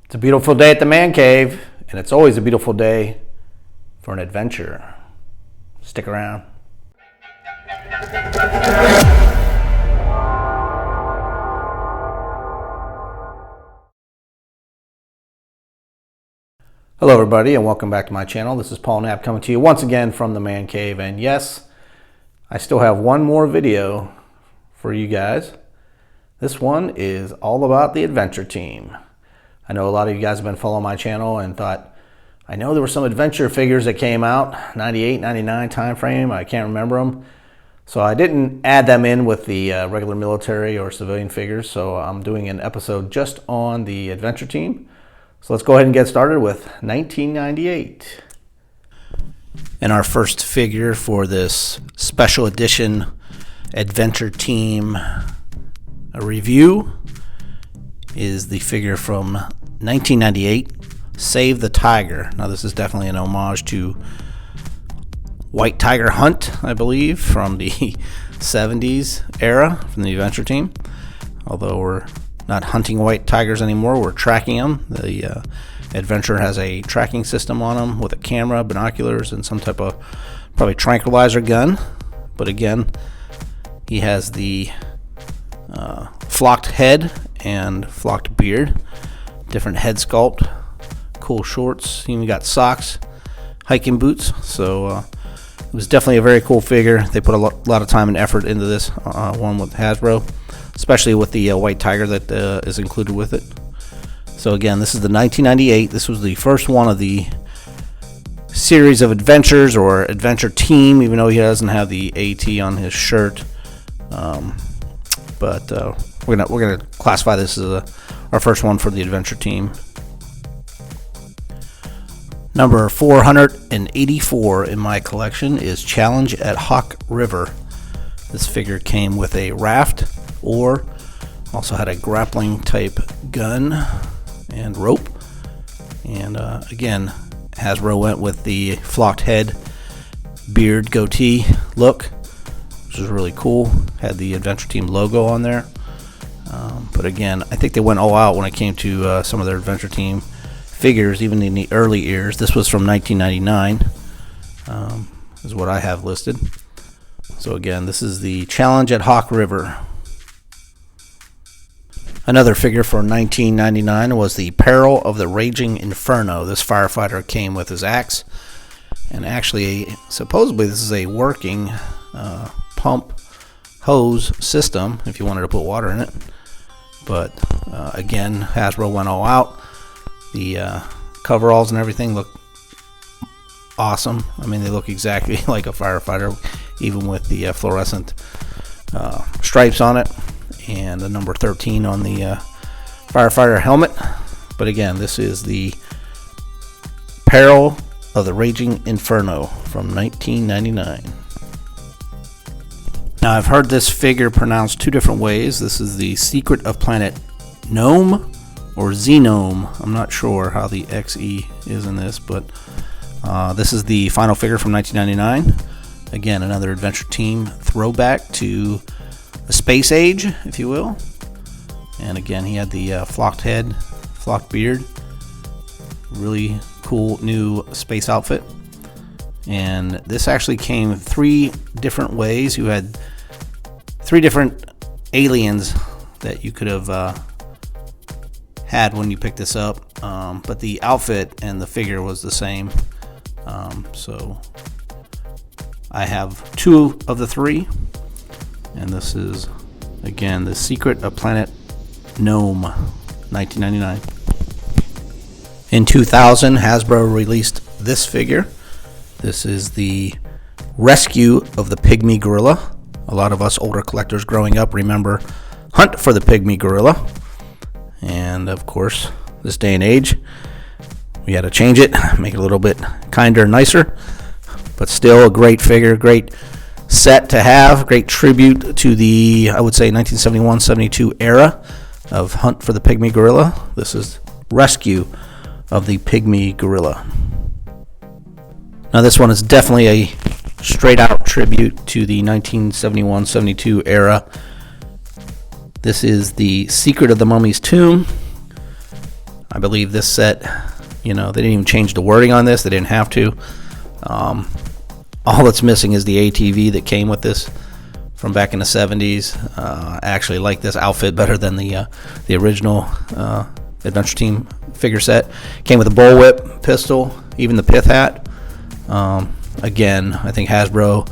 It's a beautiful day at the man cave, and it's always a beautiful day for an adventure. Stick around. Hello everybody, and welcome back to my channel. This is Paul Knapp coming to you once again from the man cave, and yes, I still have one more video for you guys. This one is all about the adventure team. I know a lot of you guys have been following my channel and thought, I know there were some adventure figures that came out, 98, 99 time frame, I can't remember them. So I didn't add them in with the regular military or civilian figures, so I'm doing an episode just on the adventure team. So let's go ahead and get started with 1998. And our first figure for this special edition adventure team review is the figure from 1998, Save the Tiger. Now this is definitely an homage to White Tiger Hunt, I believe, from the 70s era from the adventure team. Although we're not hunting white tigers anymore, we're tracking them. The adventurer has a tracking system on him with a camera, binoculars, and some type of probably tranquilizer gun. But again, he has the flocked head and flocked beard, different head sculpt, cool shorts, even got socks, hiking boots. So it was definitely a very cool figure. They put a lot of time and effort into this one with Hasbro, especially with the white tiger that is included with it. So again, this is the 1998. This was the first one of the series of adventures or adventure team, even though he doesn't have the AT on his shirt. But we're gonna classify this as our first one for the adventure team. Number 484 in my collection is Challenge at Hawk River. This figure came with a raft, or also had a grappling type gun and rope. And again, Hasbro went with the flocked head, beard, goatee look, which is really cool. Had the adventure team logo on there. But again, I think they went all out when it came to some of their adventure team figures, even in the early years. This was from 1999, is what I have listed. So again, this is the Challenge at Hawk River. Another figure for 1999 was the Peril of the Raging Inferno. This firefighter came with his axe, and actually, supposedly this is a working pump hose system if you wanted to put water in it. But again, Hasbro went all out. The coveralls and everything look awesome. I mean, they look exactly like a firefighter, even with the fluorescent stripes on it and the number 13 on the firefighter helmet. But again, this is the Peril of the Raging Inferno from 1999. Now, I've heard this figure pronounced two different ways. This is the Secret of Planet Gnome or Xenome. I'm not sure how the XE is in this, but this is the final figure from 1999. Again, another adventure team throwback to the space age, if you will. And again, he had the flocked head, flocked beard. Really cool new space outfit. And this actually came three different ways. You had three different aliens that you could have had when you picked this up, but the outfit and the figure was the same. So I have two of the three, and this is again the Secret of Planet Gnome, 1999. In 2000, Hasbro released this figure. This is the Rescue of the Pygmy Gorilla. A lot of us older collectors growing up remember Hunt for the Pygmy Gorilla. And of course, this day and age, we had to change it, make it a little bit kinder and nicer. But still a great figure, great set to have, great tribute to the, I would say, 1971-72 era of Hunt for the Pygmy Gorilla. This is Rescue of the Pygmy Gorilla. Now this one is definitely a straight out tribute to the 1971-72 era. This is the Secret of the Mummy's Tomb. I believe this set, they didn't even change the wording on this. They didn't have to. All that's missing is the ATV that came with this from back in the 70s. I actually like this outfit better than the original Adventure Team figure set. Came with a bullwhip, pistol, even the pith hat. Again, I think Hasbro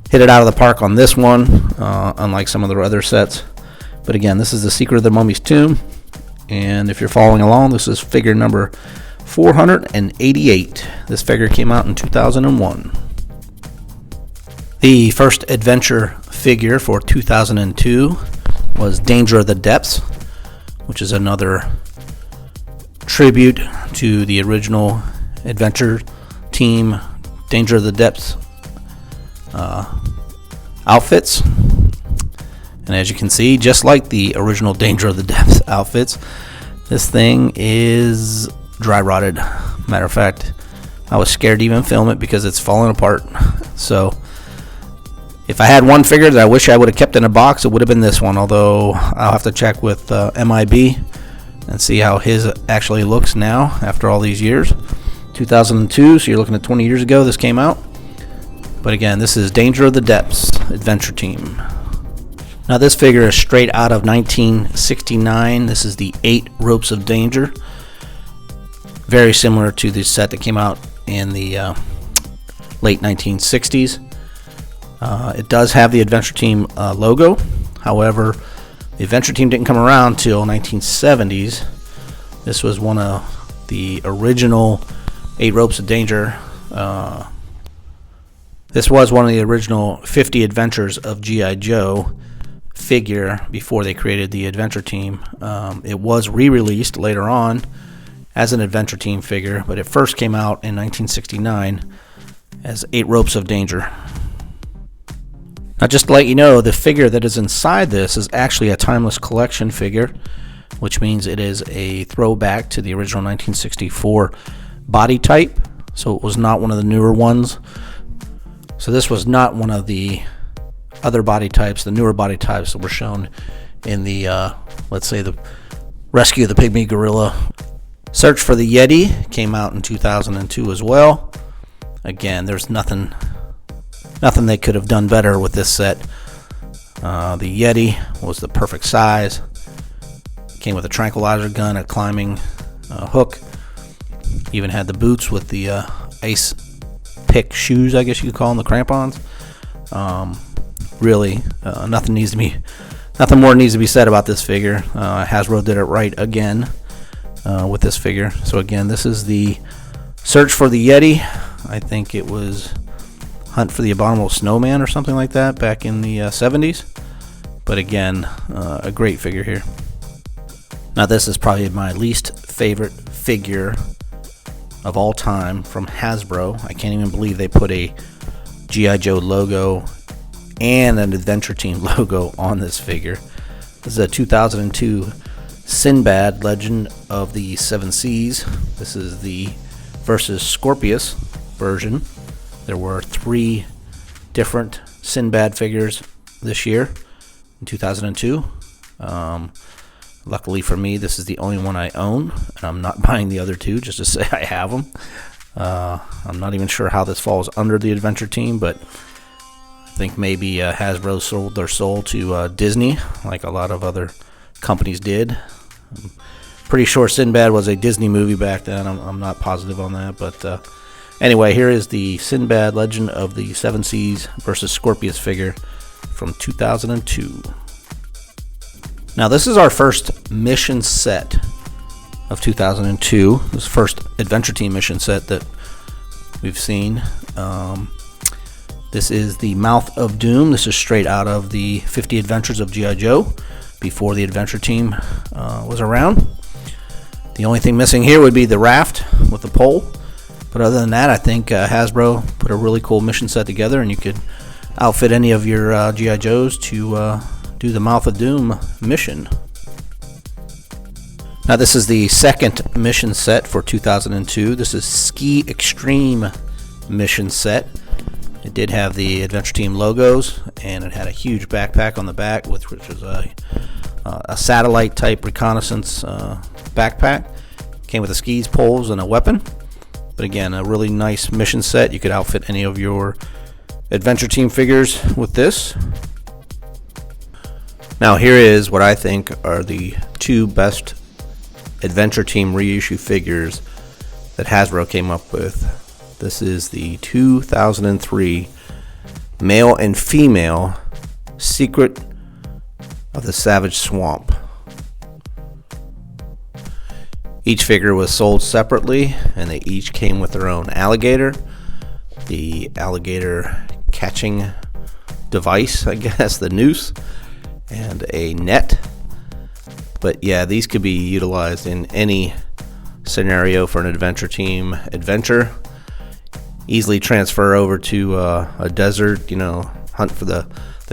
hit it out of the park on this one, unlike some of the other sets. But again, this is the Secret of the Mummy's Tomb, and if you're following along, this is figure number 488. This figure came out in 2001. The first adventure figure for 2002 was Danger of the Depths, which is another tribute to the original Adventure Team Danger of the Depths outfits. And as you can see, just like the original Danger of the Depths outfits, this thing is dry rotted. Matter of fact, I was scared to even film it because it's falling apart. So if I had one figure that I wish I would have kept in a box, it would have been this one, although I'll have to check with MIB and see how his actually looks now after all these years. 2002, so you're looking at 20 years ago this came out. But again, this is Danger of the Depths Adventure Team. Now this figure is straight out of 1969. This is the 8 Ropes of Danger. Very similar to the set that came out in the late 1960s. It does have the Adventure Team logo. However, the Adventure Team didn't come around till 1970s. This was one of the original 8 Ropes of Danger. This was one of the original 50 Adventures of G.I. Joe figure before they created the Adventure Team. It was re-released later on as an Adventure Team figure, but it first came out in 1969 as 8 Ropes of Danger. Now, just to let you know, the figure that is inside this is actually a timeless collection figure, which means it is a throwback to the original 1964 body type. So it was not one of the newer ones. So this was not one of the other body types, the newer body types that were shown in the, let's say, the Rescue of the Pygmy Gorilla. Search for the Yeti came out in 2002 as well. Again, there's nothing they could have done better with this set. The Yeti was the perfect size. Came with a tranquilizer gun, a climbing hook. Even had the boots with the ice pick shoes, I guess you could call them, the crampons. Really, nothing more needs to be said about this figure. Hasbro did it right again with this figure. So again, this is the Search for the Yeti. I think it was Hunt for the Abominable Snowman or something like that back in the 70s. But again, a great figure here. Now this is probably my least favorite figure of all time from Hasbro. I can't even believe they put a G.I. Joe logo and an Adventure Team logo on this figure. This is a 2002 Sinbad Legend of the Seven Seas. This is the versus Scorpius version. There were 3 different Sinbad figures this year in 2002. Luckily for me, this is the only one I own, and I'm not buying the other 2 just to say I have them. I'm not even sure how this falls under the Adventure Team, but I think maybe Hasbro sold their soul to Disney, like a lot of other companies did. I'm pretty sure Sinbad was a Disney movie back then. I'm not positive on that, but anyway, here is the Sinbad Legend of the Seven Seas versus Scorpius figure from 2002. Now, this is our first mission set of 2002. This is the first Adventure Team mission set that we've seen. This is the Mouth of Doom. This is straight out of the 50 Adventures of G.I. Joe before the Adventure Team was around. The only thing missing here would be the raft with the pole. But other than that, I think Hasbro put a really cool mission set together, and you could outfit any of your G.I. Joes to do the Mouth of Doom mission. Now this is the second mission set for 2002. This is Ski Extreme mission set. It did have the Adventure Team logos, and it had a huge backpack on the back, which was a satellite type reconnaissance backpack. Came with the skis, poles, and a weapon. But again, a really nice mission set. You could outfit any of your adventure team figures with this. Now here is what I think are the two best adventure team reissue figures that Hasbro came up with. This is the 2003 male and female Secret of the Savage Swamp. Each figure was sold separately, and they each came with their own alligator, the alligator catching device, I guess, the noose, and a net. But yeah, these could be utilized in any scenario for an adventure team adventure. Easily transfer over to a desert, hunt for the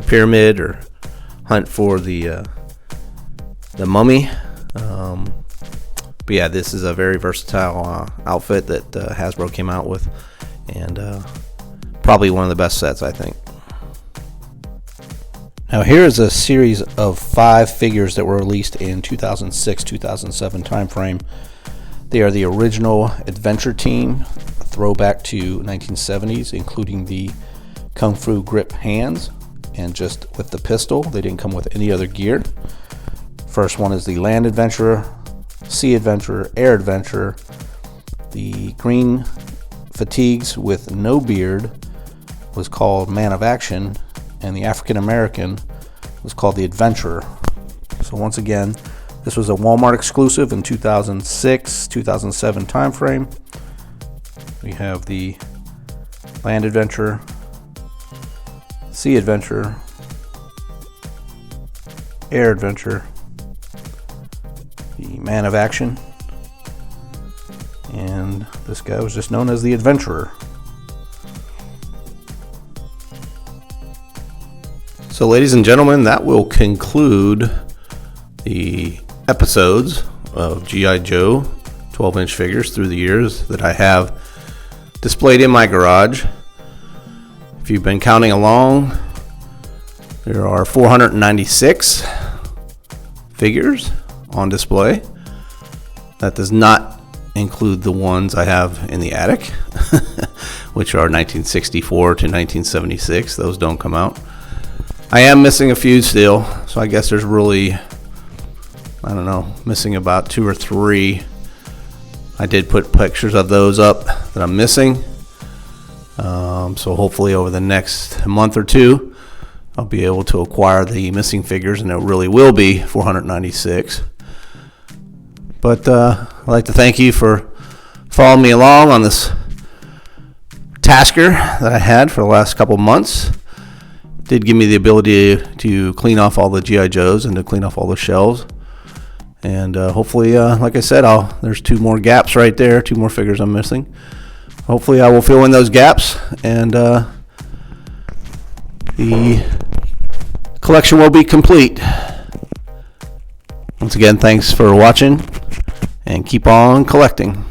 pyramid or hunt for the mummy. But yeah, this is a very versatile outfit that Hasbro came out with, and probably one of the best sets, I think. Now here is a series of 5 figures that were released in 2006-2007 timeframe. They are the original adventure team, a throwback to 1970s, including the Kung Fu grip hands and just with the pistol. They didn't come with any other gear. First one is the Land Adventurer, Sea Adventurer, Air Adventurer. The green fatigues with no beard was called Man of Action, and the African American was called the Adventurer. So once again, this was a Walmart exclusive in 2006-2007 time frame. We have the Land Adventurer, Sea Adventurer, Air Adventurer, the Man of Action, and this guy was just known as the Adventurer. So ladies and gentlemen, that will conclude the episodes of G.I. Joe 12-inch figures through the years that I have displayed in my garage. If you've been counting along, there are 496 figures on display. That does not include the ones I have in the attic, which are 1964 to 1976. Those don't come out. I am missing a few still, so I guess there's really, missing about 2 or 3. I did put pictures of those up that I'm missing. So hopefully over the next month or 2, I'll be able to acquire the missing figures, and it really will be 496. But I'd like to thank you for following me along on this tasker that I had for the last couple months. Did give me the ability to clean off all the G.I. Joes and to clean off all the shelves. And hopefully, like I said, there's 2 more gaps right there, 2 more figures I'm missing. Hopefully I will fill in those gaps, and the collection will be complete. Once again, thanks for watching, and keep on collecting.